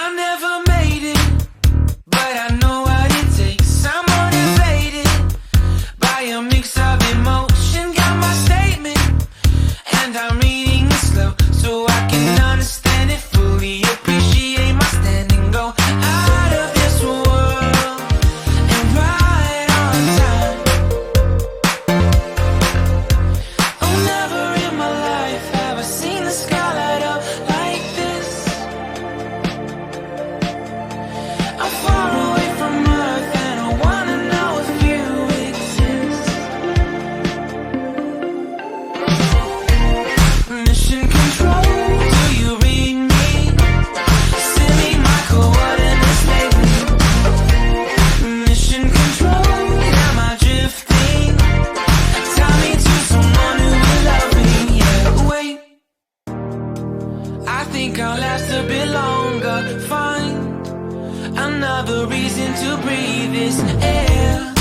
I never made it, but I know what it takes. I'm motivated by a mix of emotion. Got my statement, and I'm reading it slow so I can understand it fully. Appreciate my standing, go out of this world and right on time. Oh, never in my life have I seen the sky light up like this. I'm far away from Earth and I wanna know if you exist. Mission control, do you read me? Send me my coordinates lately. Mission control, am I drifting? Tie me to someone who will love me. Yeah, wait, I think I'll last a bit longer. Find another reason to breathe this air.